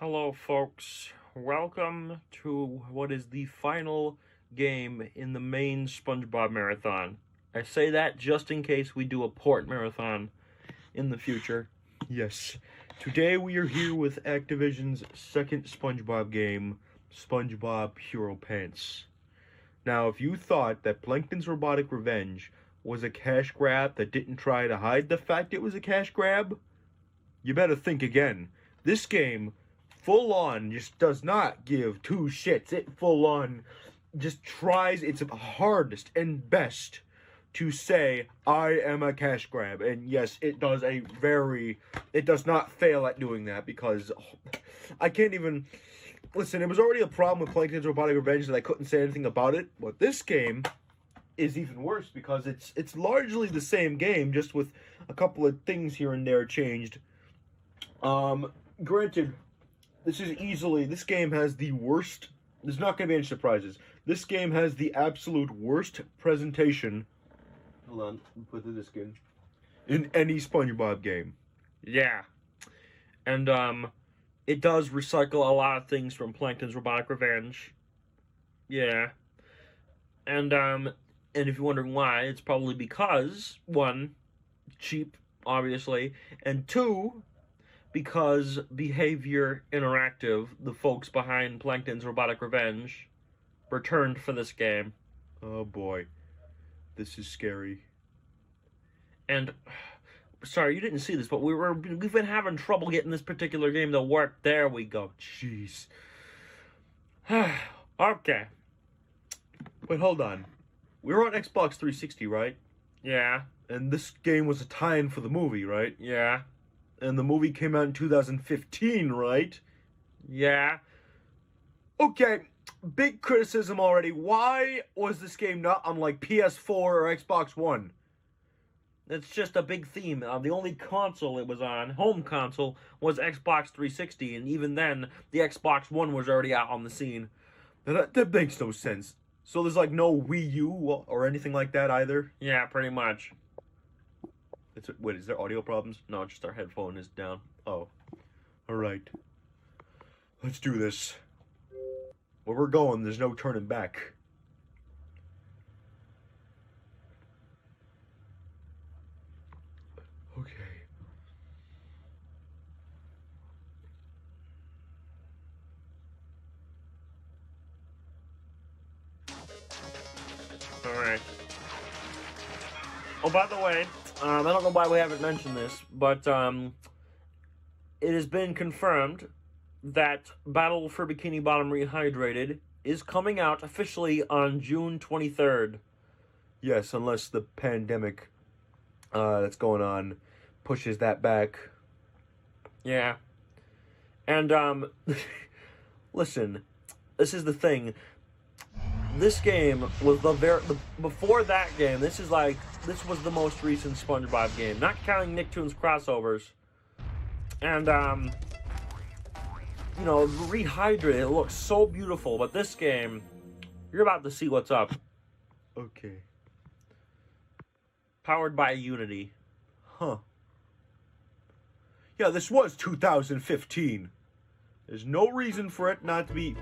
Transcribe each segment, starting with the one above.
Hello, folks. Welcome to what is the final game in the main SpongeBob marathon. I say that just in case we do a port marathon in the future. Yes. Today we are here with Activision's second SpongeBob game, SpongeBob HeroPants. Now, if you thought that Plankton's Robotic Revenge was a cash grab that didn't try to hide the fact it was a cash grab, you better think again. This game, full on, just does not give two shits. It full on just tries its hardest and best to say, I am a cash grab. And yes, it does not fail at doing that, because I can't even, listen, it was already a problem with Plankton's Robotic Revenge that I couldn't say anything about it, but this game is even worse because it's largely the same game, just with a couple of things here and there changed. Granted, this game has the worst, there's not going to be any surprises. This game has the absolute worst presentation, hold on, put the disc in any SpongeBob game. Yeah. And, it does recycle a lot of things from Plankton's Robotic Revenge. Yeah. And if you're wondering why, it's probably because, one, cheap, obviously, and two, because Behavior Interactive, the folks behind Plankton's Robotic Revenge, returned for this game. Oh boy. This is scary. And, sorry, you didn't see this, but we've been having trouble getting this particular game to work. There we go. Jeez. Okay. Wait, hold on. We were on Xbox 360, right? Yeah. And this game was a tie-in for the movie, right? Yeah. And the movie came out in 2015, right? Yeah. Okay, big criticism already. Why was this game not on, like, PS4 or Xbox One? It's just a big theme. The only console it was on, home console, was Xbox 360, and even then, the Xbox One was already out on the scene. That makes no sense. So there's, like, no Wii U or anything like that either? Yeah, pretty much. Wait, is there audio problems? No, just our headphone is down. Oh. Alright. Let's do this. Where we're going, there's no turning back. Okay. Alright. Oh, by the way, I don't know why we haven't mentioned this, but it has been confirmed that Battle for Bikini Bottom Rehydrated is coming out officially on June 23rd. Yes, unless the pandemic that's going on pushes that back. Yeah. And, listen, this is the thing. This game was before that game, this was the most recent SpongeBob game, not counting Nicktoons crossovers. And, you know, Rehydrated, it looks so beautiful, but this game, you're about to see what's up. Okay. Powered by Unity. Huh. Yeah, this was 2015. There's no reason for it not to be.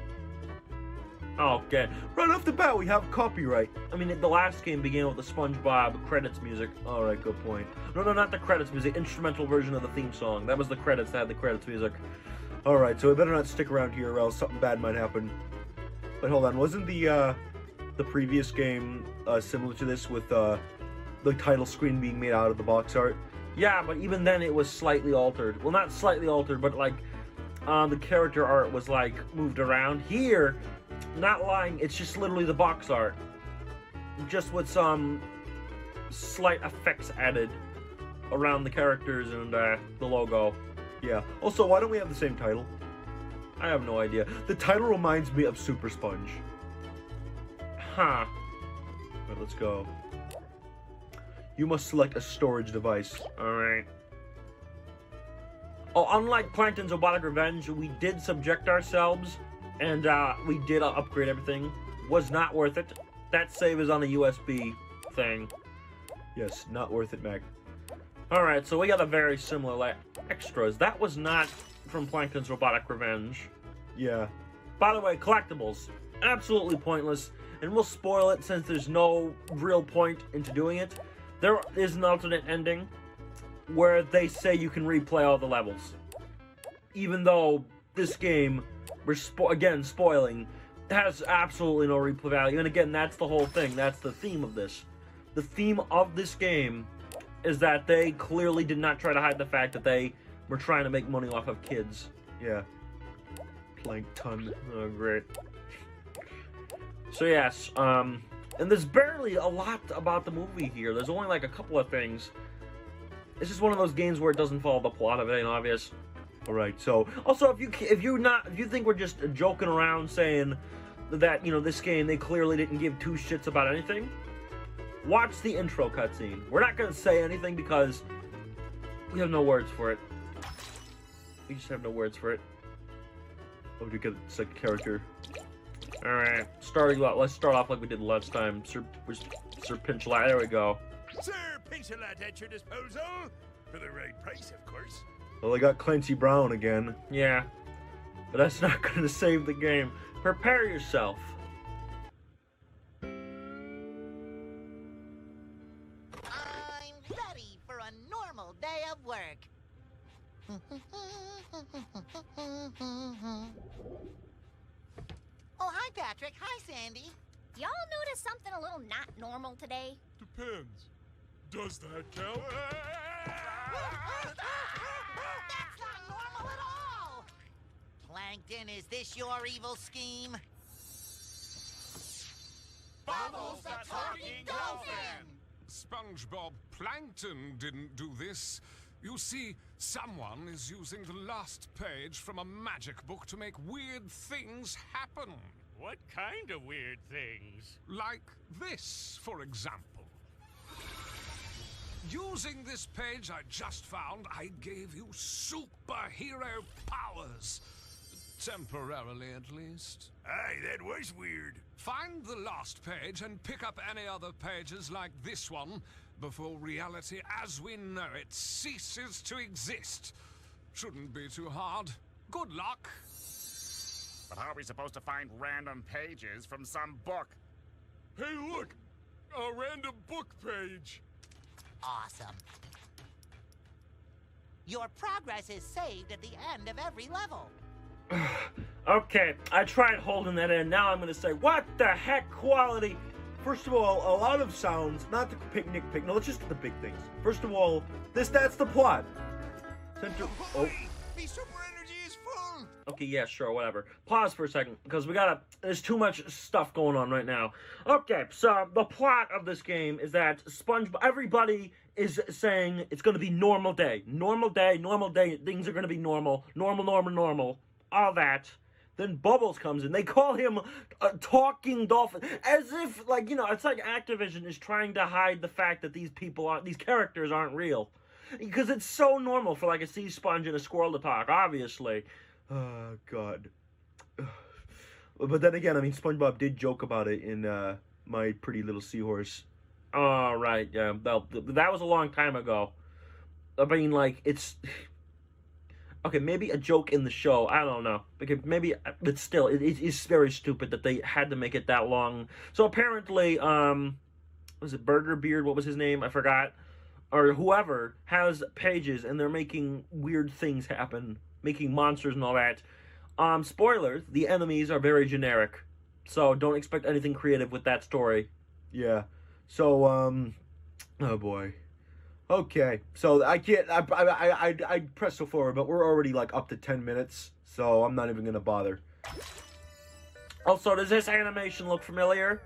Okay. Right off the bat, we have copyright. I mean, the last game began with the SpongeBob credits music. Alright, good point. No, not the credits music. Instrumental version of the theme song. That was the credits that had the credits music. Alright, so we better not stick around here or else something bad might happen. But hold on, wasn't the previous game similar to this with the title screen being made out of the box art? Yeah, but even then it was slightly altered. Well, not slightly altered, but like, the character art was like moved around. Here, not lying, it's just literally the box art. Just with some slight effects added around the characters and the logo. Yeah. Also, why don't we have the same title? I have no idea. The title reminds me of Super Sponge. Huh. Alright, let's go. You must select a storage device. Alright. Oh, unlike Plankton's Robotic Revenge, we did subject ourselves, and we did upgrade everything. Was not worth it. That save is on a USB thing. Yes, not worth it, Mac. Alright, so we got a very similar, like, extras. That was not from Plankton's Robotic Revenge. Yeah. By the way, collectibles, absolutely pointless, and we'll spoil it since there's no real point into doing it. There is an alternate ending where they say you can replay all the levels. Even though this game, we're spoiling, has absolutely no replay value. And again, that's the whole thing. That's the theme of this. The theme of this game is that they clearly did not try to hide the fact that they were trying to make money off of kids. Yeah. Plankton. Oh, great. So yes, and there's barely a lot about the movie here. There's only like a couple of things. It's just one of those games where it doesn't follow the plot of it, ain't obvious. All right. So also, if you think we're just joking around saying that, you know, this game they clearly didn't give two shits about anything, watch the intro cutscene. We're not gonna say anything because we have no words for it. We just have no words for it. oh, we get a second character. All right, let's start off like we did last time. Sir Pinchlat. There we go. Sir Pinchlat at your disposal. For the right price, of course. Well, I got Clancy Brown again. Yeah, but that's not going to save the game. Prepare yourself. I'm ready for a normal day of work. Oh, hi, Patrick. Hi, Sandy. Y'all notice something a little not normal today? Depends. Does that count? That's not normal at all! Plankton, is this your evil scheme? Bubbles the talking dolphin! SpongeBob, Plankton didn't do this. You see, someone is using the last page from a magic book to make weird things happen. What kind of weird things? Like this, for example. Using this page I just found, I gave you superhero powers. Temporarily, at least. Aye, that was weird. Find the last page and pick up any other pages like this one before reality as we know it ceases to exist. Shouldn't be too hard. Good luck. But how are we supposed to find random pages from some book? Hey, look! A random book page. Awesome. Your progress is saved at the end of every level. Okay, I tried holding that in. Now I'm going to say, what the heck quality? First of all, a lot of sounds, not to nitpick, no, let's just get the big things. First of all, that's the plot. Center, oh. The super energy is full! Okay, yeah, sure, whatever. Pause for a second, because there's too much stuff going on right now. Okay, so the plot of this game is that SpongeBob, everybody is saying it's going to be normal day. Normal day, things are going to be normal, all that. Then Bubbles comes in. They call him a talking dolphin. As if, like, you know, it's like Activision is trying to hide the fact that these characters aren't real. Because it's so normal for, like, a sea sponge and a squirrel to talk, obviously. Oh, God. But then again, I mean, SpongeBob did joke about it in My Pretty Little Seahorse. Oh, right, yeah. That was a long time ago. I mean, like, it's... Okay, maybe a joke in the show, I don't know. Maybe, but still, it is very stupid that they had to make it that long. So apparently, was it Burger Beard? What was his name? I forgot. Or whoever has pages, and they're making weird things happen. Making monsters and all that. Spoilers, the enemies are very generic. So don't expect anything creative with that story. Yeah. So, oh boy. Okay, so I press so forward, but we're already like up to 10 minutes, so I'm not even gonna bother. Also, does this animation look familiar?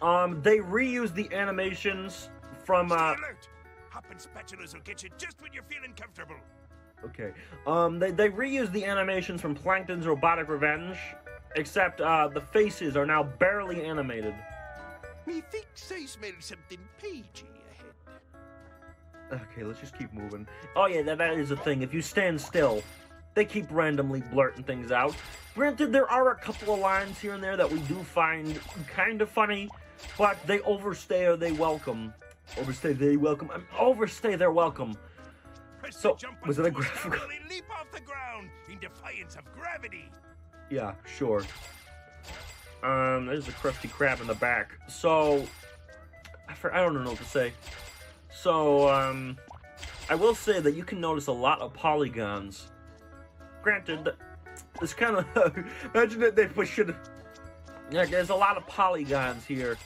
They reused the animations from Stay alert! Hopping spatulas will get you just when you're feeling comfortable. Okay. They reused the animations from Plankton's Robotic Revenge, except the faces are now barely animated. Methinks I smell something pagey ahead. Okay, let's just keep moving. Oh yeah, that is a thing. If you stand still, they keep randomly blurting things out. Granted, there are a couple of lines here and there that we do find kind of funny, but they overstay or they welcome. Overstay their welcome. Overstay their welcome. Press So, the jump was it button a to graphical- slowly leap off the ground in defiance of gravity. Yeah, sure. There's a Krusty Krab in the back. So, I don't know what to say. So, I will say that you can notice a lot of polygons. Granted, it's kind of Imagine that they should. yeah, there's a lot of polygons here.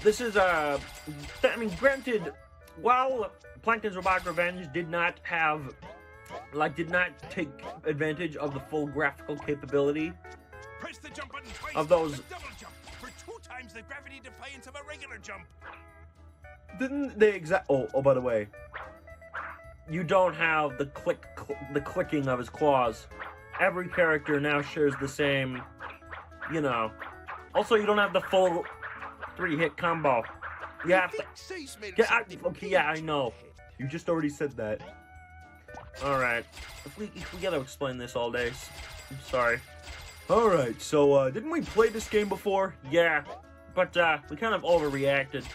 This is I mean, granted, while Plankton's Robotic Revenge did not take advantage of the full graphical capability Press the jump button twice of those. to double jump for 2 times the gravity defiance of a regular jump. Didn't they Oh, by the way, You don't have the clicking of his claws. Every character now shares the same, you know. Also, you don't have the full 3-hit combo. You have to. Yeah, I know. you just already said that. All right, if we gotta explain this all day, I'm sorry. All right, so didn't we play this game before? Yeah, but we kind of overreacted.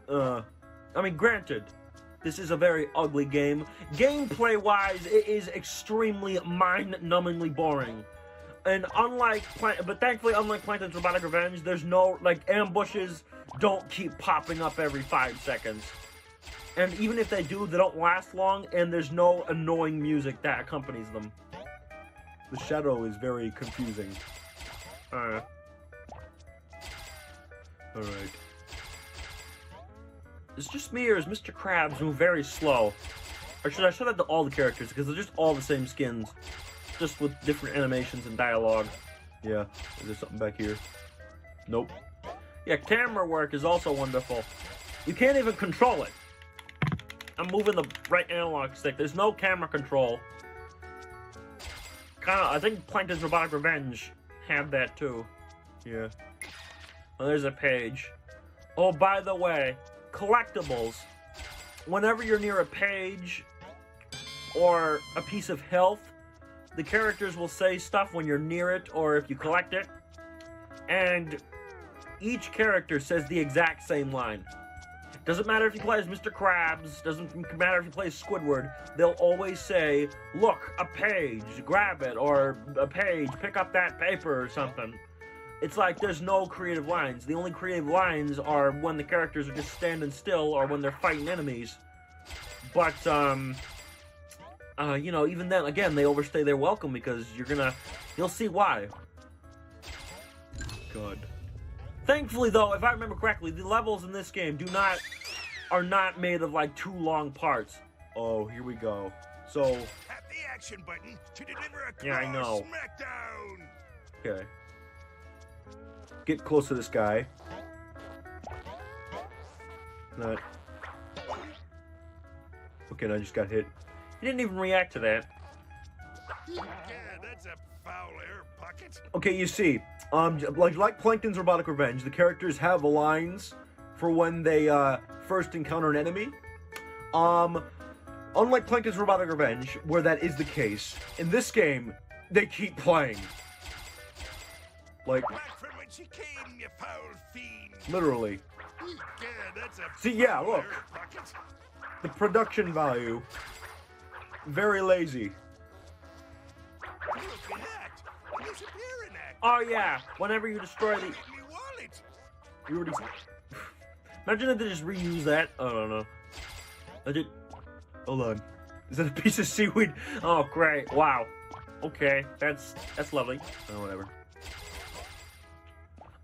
I mean, granted, this is a very ugly game. Gameplay-wise, it is extremely mind-numbingly boring. And but thankfully, unlike Plankton's Robotic Revenge, there's no, ambushes don't keep popping up every 5 seconds. And even if they do, they don't last long, and there's no annoying music that accompanies them. The shadow is very confusing. Alright. All right. It's just me, or is Mr. Krabs move very slow? Or should I show that to all the characters, because they're just all the same skins. Just with different animations and dialogue. Yeah. Is there something back here? Nope. Yeah, camera work is also wonderful. You can't even control it. I'm moving the right analog stick. There's no camera control. I think Plankton's Robotic Revenge had that too. Yeah. Oh, there's a page. Oh, by the way, collectibles. Whenever you're near a page or a piece of health, the characters will say stuff when you're near it or if you collect it. And each character says the exact same line. Doesn't matter if you play as Mr. Krabs, doesn't matter if you play as Squidward, they'll always say, look, a page, grab it, or a page, pick up that paper or something. It's like there's no creative lines. The only creative lines are when the characters are just standing still or when they're fighting enemies. But, you know, even then, again, they overstay their welcome because you'll see why. God. Thankfully, though, if I remember correctly, the levels in this game are not made of, 2 long parts. Oh, here we go. So, Tap the action button to deliver a Yeah, I claw know. smackdown. okay. Get close to this guy. Not. Okay, I just got hit. He didn't even react to that. Yeah, that's a foul air pocket. Okay, you see, like Plankton's Robotic Revenge, the characters have lines for when they first encounter an enemy. Unlike Plankton's Robotic Revenge, where that is the case, in this game they keep playing. Like Back from whence you came, you foul fiend. literally. Yeah, that's a See, yeah, foul look. air pocket. The production value, very lazy. Look at that. Disappearing act. Oh, yeah, whenever you destroy the... Me wallet. You already. Imagine if they just reuse that. I don't know. Hold on. Is that a piece of seaweed? Oh, great. Wow. Okay, that's lovely. Oh, whatever.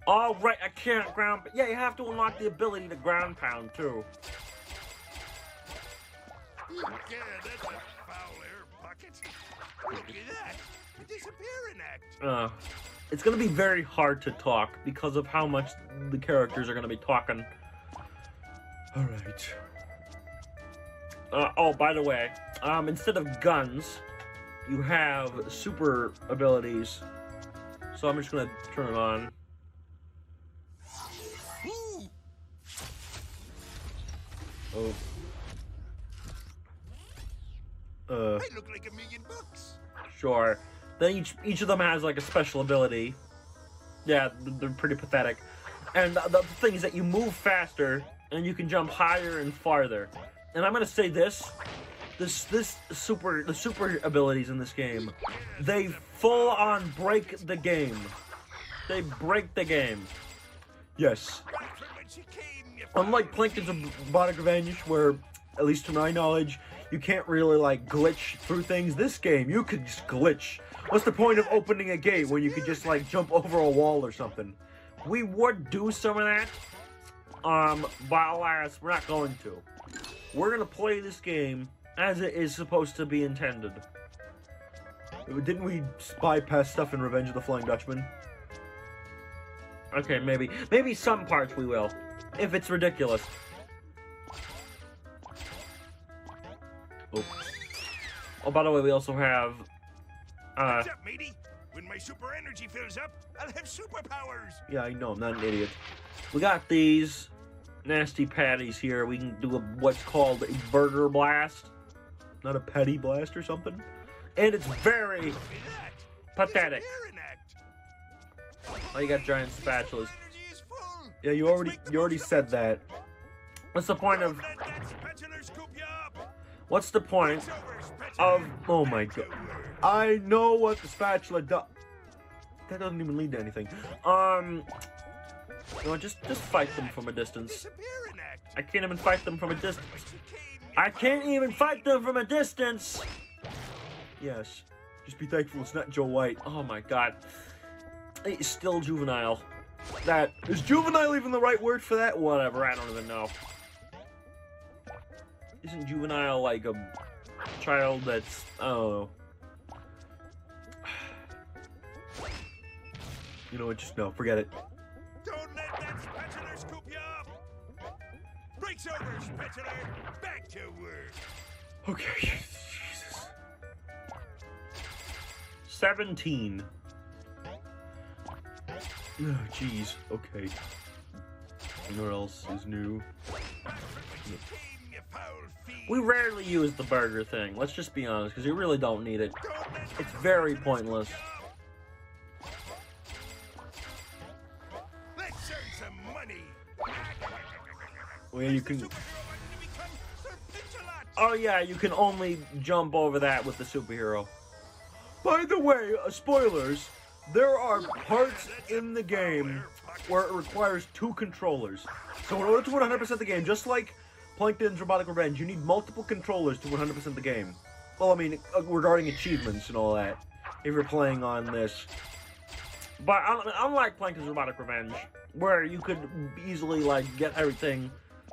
Oh, right, I can't ground... Yeah, you have to unlock the ability to ground pound, too. Yeah, that's a foul air pocket. Look at that. The disappearing act. It's gonna be very hard to talk because of how much the characters are gonna be talking. Alright. Oh, by the way, instead of guns, you have super abilities. So I'm just gonna turn it on. Ooh. Oh. I look like $1 million. Sure. Then each of them has like a special ability. Yeah, they're pretty pathetic. And the thing is that you move faster and you can jump higher and farther. And I'm gonna say this: the super abilities in this game, they full on break the game. They break the game. Yes. Unlike Plankton's Robotic Revenge, where, at least to my knowledge, you can't really, like, glitch through things, this game, you could just glitch. What's the point of opening a gate when you could just, like, jump over a wall or something? We would do some of that, but alas, we're not going to. We're gonna play this game as it is supposed to be intended. Didn't we bypass stuff in Revenge of the Flying Dutchman? Okay, maybe. Maybe some parts we will. If it's ridiculous. Oh, by the way, we also have... What's up, matey? When my super energy fills up, I'll have superpowers. Yeah, I know, I'm not an idiot. We got these nasty patties here. We can do what's called a burger blast. Not a petty blast or something? And it's very pathetic. Oh, you got giant spatulas. Yeah, you already said that. What's the point of... What's the point of... Oh my god. I know what the spatula does. That doesn't even lead to anything. No, just fight them from a distance. I can't even fight them from a distance. I can't even fight them from a distance! Yes. Just be thankful it's not Joe White. Oh my god. It's still juvenile. That is juvenile even the right word for that? Whatever, I don't even know. Isn't juvenile like a child that's... I don't know. You know what, just no, forget it. Don't let that spatula scoop you up! Breaks over, spatula! Back to work! Okay, Jesus. 17. Oh, jeez. Okay. What else is new? We rarely use the burger thing. Let's just be honest, because you really don't need it. It's very pointless. Let's earn some money! Well, yeah, you can... Oh yeah, you can only jump over that with the superhero. By the way, spoilers, there are parts in the game where it requires 2 controllers. So in order to 100% the game, just like Plankton's Robotic Revenge, you need multiple controllers to 100% the game. Well, I mean, regarding achievements and all that, if you're playing on this. But unlike Plankton's Robotic Revenge, where you could easily, like, get everything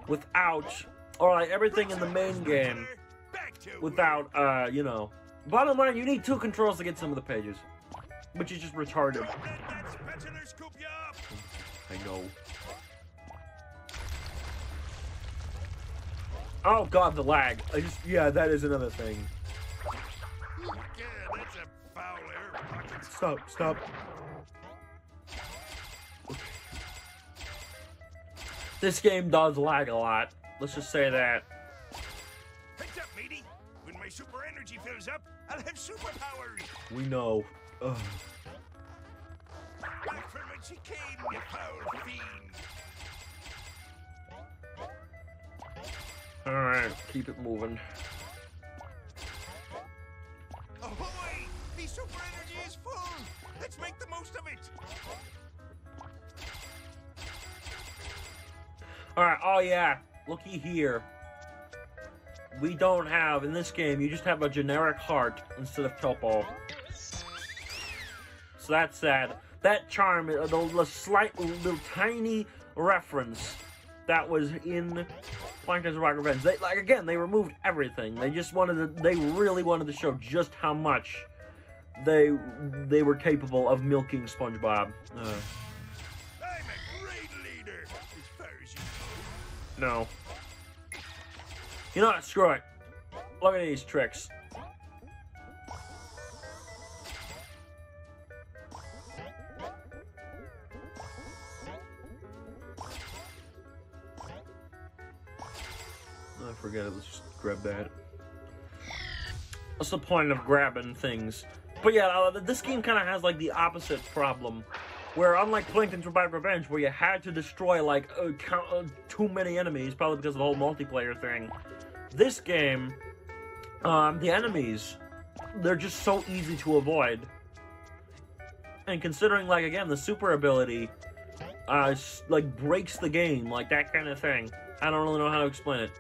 without, or like everything in the main game without, you know. Bottom line, you need 2 controls to get some of the pages, which is just retarded. I know. Oh god, the lag. Yeah, that is another thing. Yeah, that's a foul air pocket. Stop. This game does lag a lot. Let's just say that. Heads up, matey. When my super energy fills up, I'll have superpowers. We know. Ugh. Back from whence you came, you foul fiend. Alright, keep it moving. Ahoy! The super energy is full. Let's make the most of it. Alright, oh yeah, looky here. We don't have, in this game, you just have a generic heart instead of Topo. So that's sad. That charm, the slight, little tiny reference that was in Plankton's Robotic Revenge. They, like, again, they removed everything. They just wanted to, they really wanted to show just how much they were capable of milking SpongeBob. I'm a great leader, as far as you know. No. You know what? Screw it. Look at these tricks. I forget it. Let's just grab that. What's the point of grabbing things? But yeah, this game kind of has like the opposite problem. Where unlike Plankton's Robotic Revenge, where you had to destroy like too many enemies, probably because of the whole multiplayer thing, this game The enemies, they're just so easy to avoid. And considering, like, again, the super ability, like, breaks the game, like, that kind of thing. I don't really know how to explain it.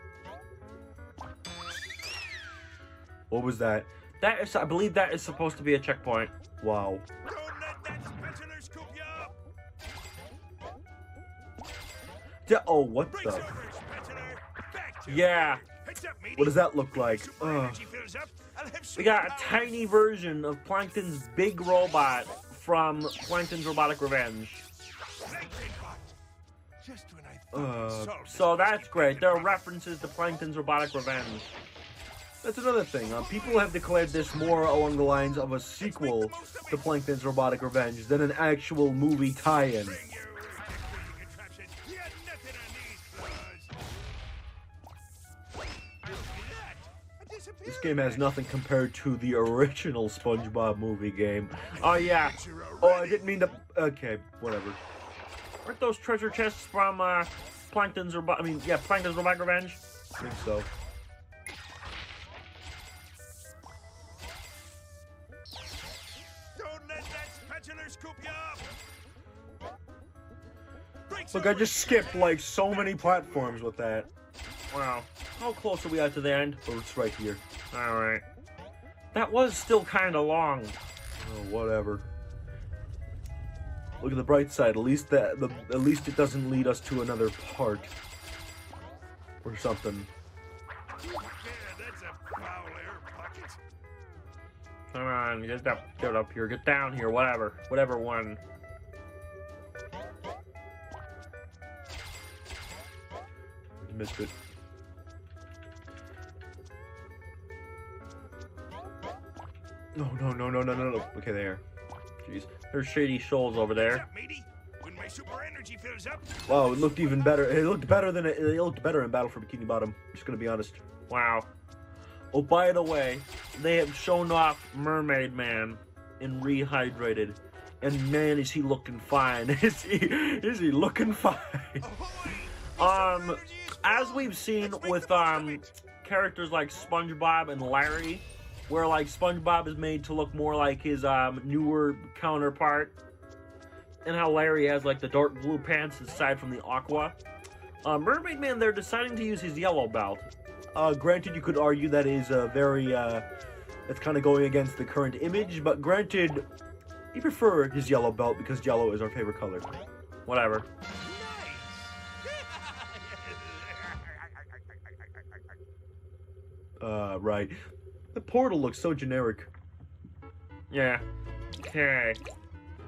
What was that? That is, I believe that is supposed to be a checkpoint. Wow. Don't let that spatula scoop you up. Oh, what Breaks the? over, spatula. Back to Yeah. Heads up, matey. What does that look like? Super Ugh. energy fills up. I'll have We got a superpowers. tiny version of Plankton's big robot from Plankton's Robotic Revenge. Thanks, Bart. Just when I thought I'd solved So this that's great. There are problem. references to Plankton's Robotic Revenge. That's another thing. People have declared this more along the lines of a sequel to Plankton's Robotic Revenge than an actual movie tie-in. Bring your decorating contraption. You got nothing on these claws. Look at that. A This disappearance. game has nothing compared to the original SpongeBob movie game. Oh, yeah. Oh, I didn't mean to... Okay, whatever. Aren't those treasure chests from Plankton's Plankton's Robotic Revenge? I think so. Don't let that spatula scoop you up. Breaks Look, I over. just skipped, like, so many platforms with that. Wow. How close are we at to the end? Oh, it's right here. Alright. That was still kind of long. Oh, whatever. Look at the bright side. At least at least it doesn't lead us to another part or something. Yeah, that's a foul air pocket. Come on, get up here, get down here, whatever one. Missed it. No. Okay, there. Jeez, there's shady shoals over What's there. up, matey? When my super energy fills up, Wow, it looked even better. It looked better in Battle for Bikini Bottom. Just gonna be honest. Wow. Oh, by the way, they have shown off Mermaid Man in Rehydrated, and man, is he looking fine? Is he looking fine? As we've seen with characters like SpongeBob and Larry, where like SpongeBob is made to look more like his newer counterpart, and how Larry has like the dark blue pants aside from the aqua. Mermaid Man, they're deciding to use his yellow belt. Granted, you could argue that is very, that's kind of going against the current image, but granted, you prefer his yellow belt because yellow is our favorite color. Whatever. Right. The portal looks so generic. Yeah. Okay.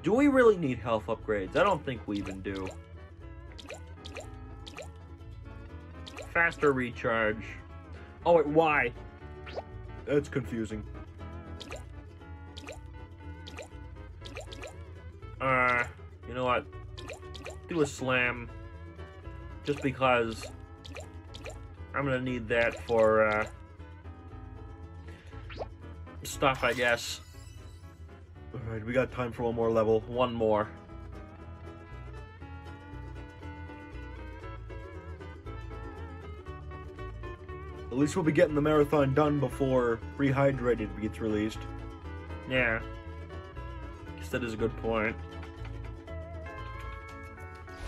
Do we really need health upgrades? I don't think we even do. Faster recharge. Oh wait, why? That's confusing. You know what? Do a slam. Just because I'm gonna need that for, stuff, I guess. Alright, we got time for one more level. One more. At least we'll be getting the marathon done before Rehydrated gets released. Yeah. Guess that is a good point.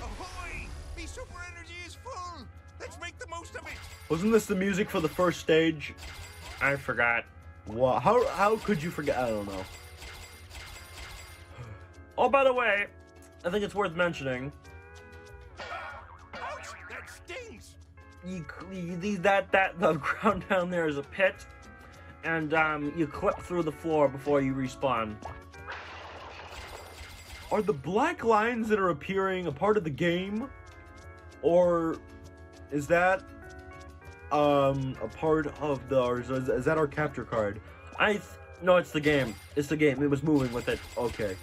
Ahoy! Me super energy is full. Let's make the most of it. Wasn't this the music for the first stage? I forgot. Wow, how could you forget? I don't know. Oh, by the way, I think it's worth mentioning. Ouch! That stings. The ground down there is a pit, and you clip through the floor before you respawn. Are the black lines that are appearing a part of the game? Or is that a part of the, or is that our capture card? No, it's the game. It's the game. It was moving with it. Okay.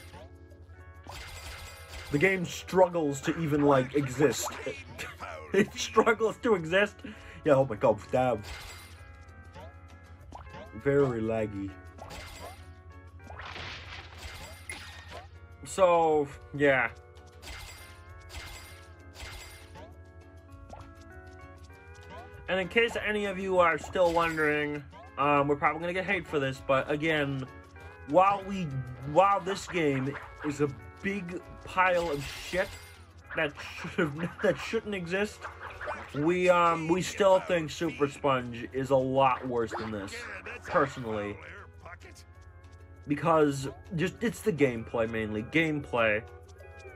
The game struggles to even, like, exist. It struggles to exist. Yeah, oh my god, damn. Very laggy. So, yeah. And in case any of you are still wondering, We're probably gonna get hate for this, but again, while this game is a big pile of shit that shouldn't exist, we still think Super Sponge is a lot worse than this, personally. Because it's the gameplay mainly. Gameplay.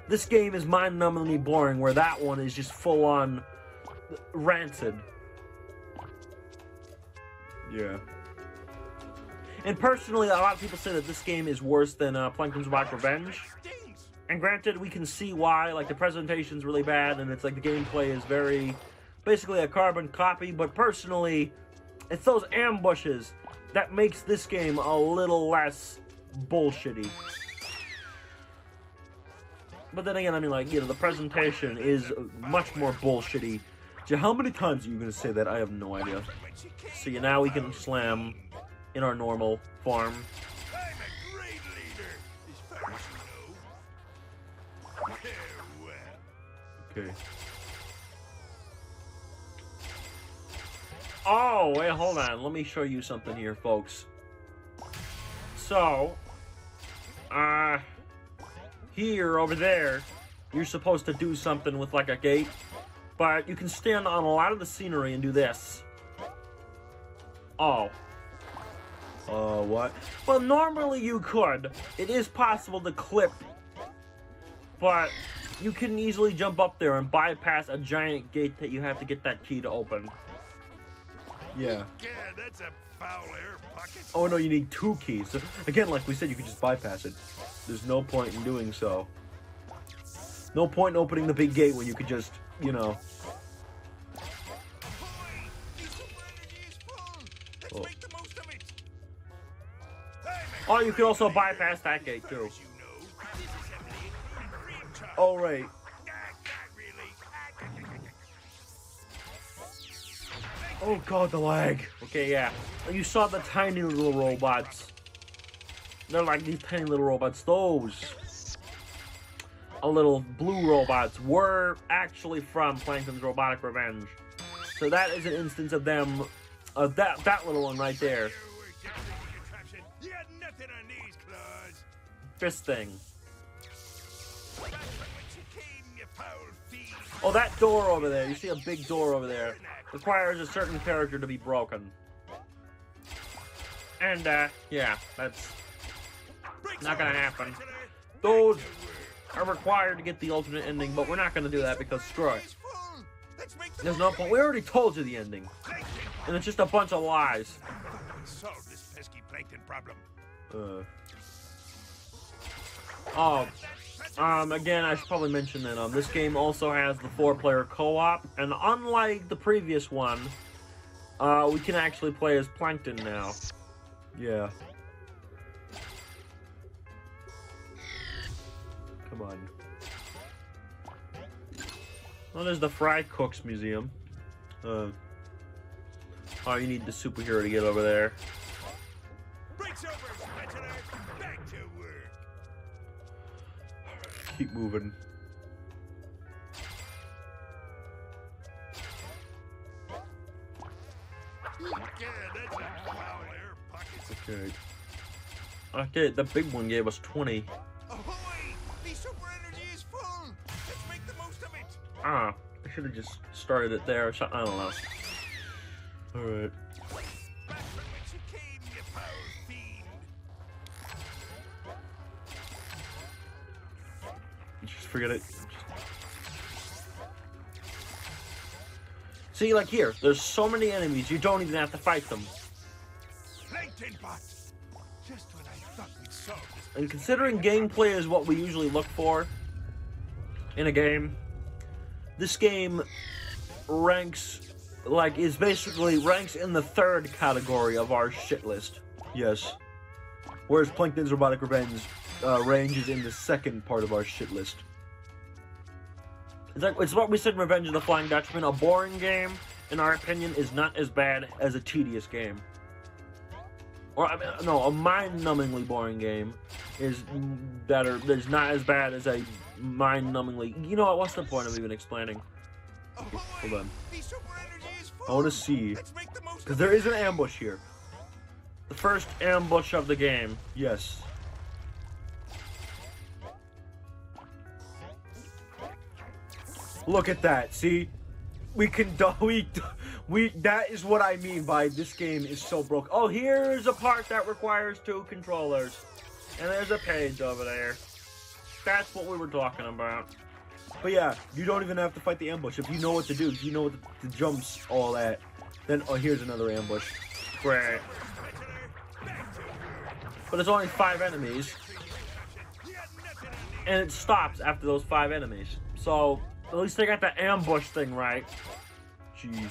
This game is mind-numbingly boring, where that one is just full-on rancid. Yeah. And personally, a lot of people say that this game is worse than Plankton's Robotic Revenge. And granted, we can see why. Like, the presentation's really bad, and it's like the gameplay is very, basically a carbon copy. But personally, it's those ambushes that makes this game a little less bullshitty. But then again, I mean, like, you know, the presentation is much more bullshitty. How many times are you gonna say that? I have no idea. See, now we can slam in our normal form. I'm a great leader, as far as you know. Farewell. Okay. Oh, wait, hold on. Let me show you something here, folks. So, here, over there, you're supposed to do something with, like, a gate. But you can stand on a lot of the scenery and do this. Oh. What? Well, normally you could. It is possible to clip. But you can easily jump up there and bypass a giant gate that you have to get that key to open. Yeah. Yeah, that's a foul air pocket. Oh no, you need 2 keys. Again, like we said, you can just bypass it. There's no point in doing so. No point in opening the big gate when you could just, you know. Let's make the most of it. Oh, you could also bypass that gate too. Oh right. Oh god, the lag. Okay, yeah. You saw the tiny little robots. They're like these tiny little robots. Those little blue robots were actually from Plankton's Robotic Revenge. So that is an instance of them, that little one right there. You had nothing on these claws. This thing. Back from whence you came, you foul fiend. Oh, that door over there. You see a big door over there. Requires a certain character to be broken. And, yeah, that's not gonna happen. Those are required to get the ultimate ending, but we're not gonna do that because screw it. There's no point. We already told you the ending. And it's just a bunch of lies. Solve this pesky plankton problem. Again, I should probably mention that this game also has the 4-player co-op, and unlike the previous one, we can actually play as Plankton now. Yeah. Come on. Well, there's the Fry Cooks Museum. Oh, you need the superhero to get over there. Breaks over, Spencer. Back to work. Keep moving. Yeah, that's a foul air pocket. Okay. Okay, the big one gave us 20. Ahoy! The super energy is full. Let's make the most of it. I should have just started it there or something. I don't know. Alright. Back from whence you came, you foul fiend. Just forget it. See, like here, there's so many enemies, you don't even have to fight them. Plankton bot. Just when I thought we'd solved this. And considering gameplay is what we usually look for in a game, this game ranks in the 3rd category of our shit list. Yes. Whereas Plankton's Robotic Revenge ranges in the 2nd part of our shit list. It's what we said in Revenge of the Flying Dutchman. A boring game, in our opinion, is not as bad as a tedious game. Or, I mean, no, a mind-numbingly boring game is not as bad as a mind-numbingly... You know what, what's the point of even explaining? Ahoy! Hold on. The super energy is full. I want to see. Let's make the most Because of there it. is an ambush here. The first ambush of the game. Yes. Look at that. See? We can do that is what I mean by this game is so broke. Oh, here's a part that requires 2 controllers. And there's a page over there. That's what we were talking about. But yeah, you don't even have to fight the ambush. If you know what to do, if you know what the jumps, all that, then, oh, here's another ambush. Great. But there's only 5 enemies. And it stops after those 5 enemies. So, at least they got the ambush thing right. Jeez.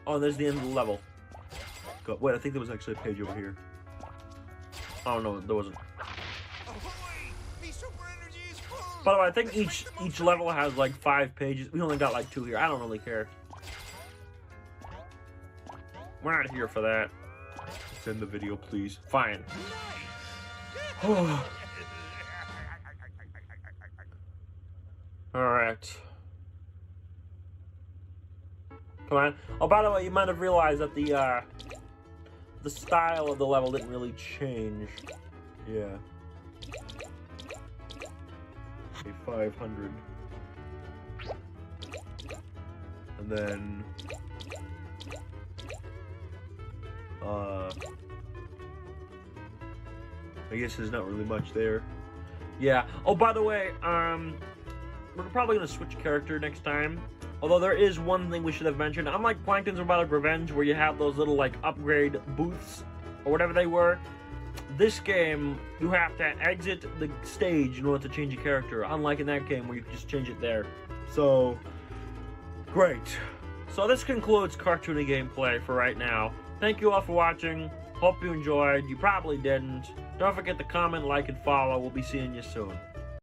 Oh, there's the end of the level. God, wait, I think there was actually a page over here. Oh, no, there wasn't. The super energy is full. By the way, I think each level has like 5 pages. We only got like 2 here. I don't really care. We're not here for that. Let's end the video, please. Fine. Alright. Come on. Oh, by the way, you might have realized that the style of the level didn't really change. Yeah. A 500. And then... I guess there's not really much there. Yeah. Oh, by the way, we're probably gonna switch character next time. Although there is one thing we should have mentioned. Unlike Plankton's Robotic Revenge, where you have those little like upgrade booths or whatever they were, this game you have to exit the stage in order to change your character. Unlike in that game where you can just change it there. So, great. So this concludes Cartoony gameplay for right now. Thank you all for watching. Hope you enjoyed. You probably didn't. Don't forget to comment, like, and follow. We'll be seeing you soon.